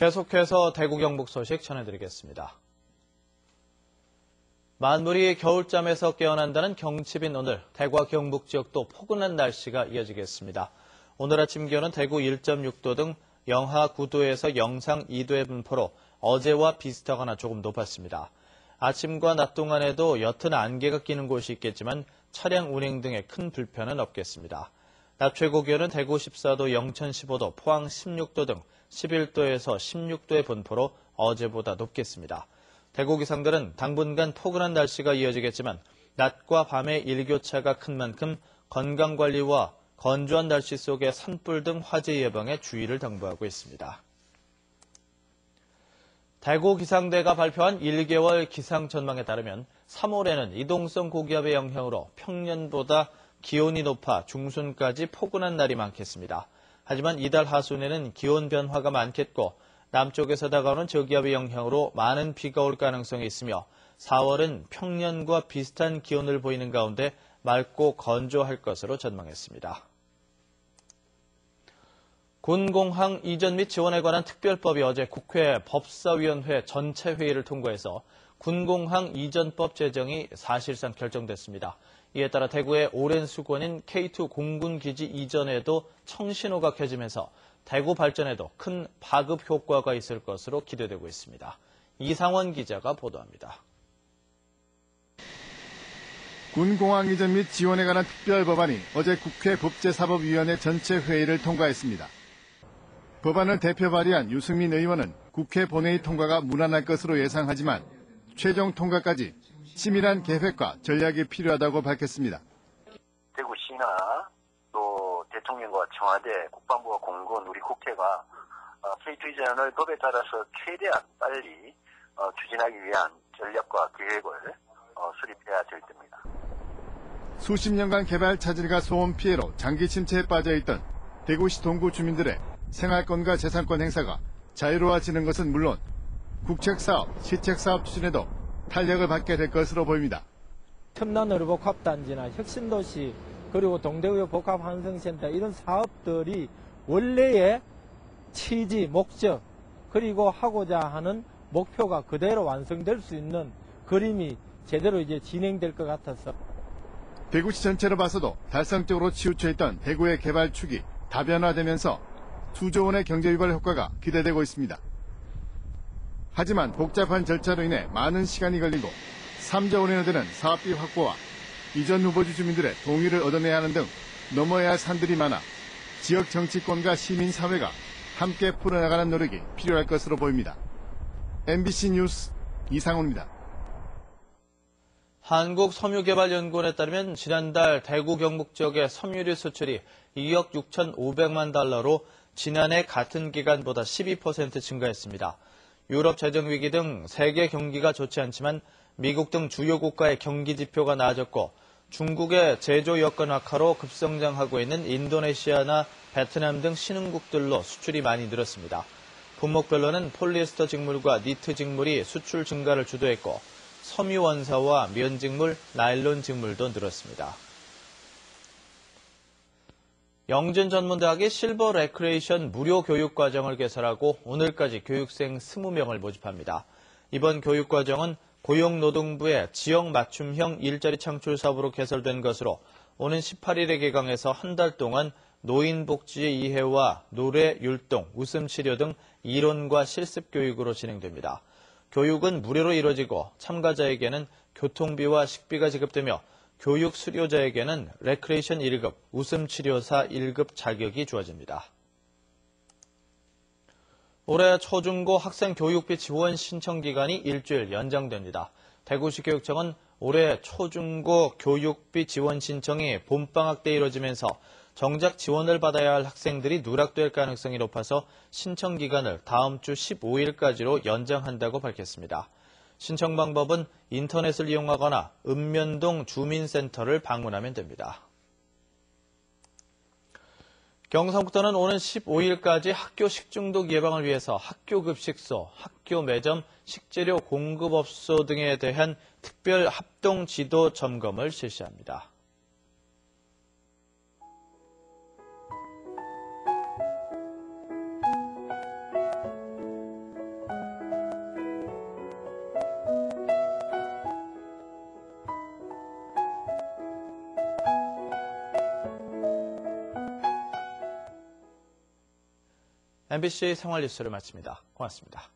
계속해서 대구 경북 소식 전해드리겠습니다. 만물이 겨울잠에서 깨어난다는 경칩인 오늘, 대구와 경북 지역도 포근한 날씨가 이어지겠습니다. 오늘 아침 기온은 대구 1.6도 등 영하 9도에서 영상 2도의 분포로 어제와 비슷하거나 조금 높았습니다. 아침과 낮 동안에도 옅은 안개가 끼는 곳이 있겠지만 차량 운행 등의 큰 불편은 없겠습니다. 낮 최고 기온은 대구 14도, 영천 15도, 포항 16도 등 11도에서 16도의 분포로 어제보다 높겠습니다. 대구 기상들은 당분간 포근한 날씨가 이어지겠지만 낮과 밤의 일교차가 큰 만큼 건강관리와 건조한 날씨 속의 산불 등 화재 예방에 주의를 당부하고 있습니다. 대구 기상대가 발표한 1개월 기상 전망에 따르면 3월에는 이동성 고기압의 영향으로 평년보다 기온이 높아 중순까지 포근한 날이 많겠습니다. 하지만 이달 하순에는 기온 변화가 많겠고 남쪽에서 다가오는 저기압의 영향으로 많은 비가 올 가능성이 있으며 4월은 평년과 비슷한 기온을 보이는 가운데 맑고 건조할 것으로 전망했습니다. 군공항 이전 및 지원에 관한 특별법이 어제 국회 법사위원회 전체 회의를 통과해서 군공항 이전법 제정이 사실상 결정됐습니다. 이에 따라 대구의 오랜 수건인 K2 공군기지 이전에도 청신호가 켜지면서 대구 발전에도 큰 파급 효과가 있을 것으로 기대되고 있습니다. 이상원 기자가 보도합니다. 군공항 이전 및 지원에 관한 특별법안이 어제 국회 법제사법위원회 전체 회의를 통과했습니다. 법안을 대표 발의한 유승민 의원은 국회 본회의 통과가 무난할 것으로 예상하지만 최종 통과까지 치밀한 계획과 전략이 필요하다고 밝혔습니다. 대구시나 또 대통령과 청와대, 국방부와 공군, 우리 국회가 K2 이전을 법에 따라서 최대한 빨리 추진하기 위한 전략과 계획을 수립해야 될 때입니다. 수십 년간 개발 차질과 소음 피해로 장기 침체에 빠져있던 대구시 동구 주민들의 생활권과 재산권 행사가 자유로워지는 것은 물론 국책사업, 시책사업 추진에도 탄력을 받게 될 것으로 보입니다. 첨단의료복합단지나 혁신도시 그리고 동대구의 복합환승센터 이런 사업들이 원래의 취지, 목적 그리고 하고자 하는 목표가 그대로 완성될 수 있는 그림이 제대로 이제 진행될 것 같아서 대구시 전체로 봐서도 달성적으로 치우쳐 있던 대구의 개발 축이 다변화되면서 수조 원의 경제유발 효과가 기대되고 있습니다. 하지만 복잡한 절차로 인해 많은 시간이 걸리고 3조 원이나 되는 사업비 확보와 이전 후보지 주민들의 동의를 얻어내야 하는 등 넘어야 할 산들이 많아 지역 정치권과 시민사회가 함께 풀어나가는 노력이 필요할 것으로 보입니다. MBC 뉴스 이상훈입니다. 한국섬유개발연구원에 따르면 지난달 대구 경북 지역의 섬유류 수출이 2억 6,500만 달러로 지난해 같은 기간보다 12% 증가했습니다. 유럽 재정위기 등 세계 경기가 좋지 않지만 미국 등 주요 국가의 경기 지표가 나아졌고 중국의 제조 여건 악화로 급성장하고 있는 인도네시아나 베트남 등 신흥국들로 수출이 많이 늘었습니다. 분목별로는 폴리에스터 직물과 니트 직물이 수출 증가를 주도했고 섬유 원사와 면 직물, 나일론 직물도 늘었습니다. 영진전문대학이 실버 레크레이션 무료 교육과정을 개설하고 오늘까지 교육생 20명을 모집합니다. 이번 교육과정은 고용노동부의 지역 맞춤형 일자리 창출 사업으로 개설된 것으로 오는 18일에 개강해서 한 달 동안 노인복지의 이해와 노래, 율동, 웃음치료 등 이론과 실습 교육으로 진행됩니다. 교육은 무료로 이루어지고 참가자에게는 교통비와 식비가 지급되며 교육 수료자에게는 레크레이션 1급, 웃음치료사 1급 자격이 주어집니다. 올해 초중고 학생 교육비 지원 신청 기간이 일주일 연장됩니다. 대구시 교육청은 올해 초중고 교육비 지원 신청이 봄방학 때 이뤄지면서 정작 지원을 받아야 할 학생들이 누락될 가능성이 높아서 신청 기간을 다음 주 15일까지로 연장한다고 밝혔습니다. 신청 방법은 인터넷을 이용하거나 읍면동 주민센터를 방문하면 됩니다. 경상북도는 오는 15일까지 학교 식중독 예방을 위해서 학교 급식소, 학교 매점, 식재료 공급업소 등에 대한 특별 합동 지도 점검을 실시합니다. MBC 생활뉴스를 마칩니다. 고맙습니다.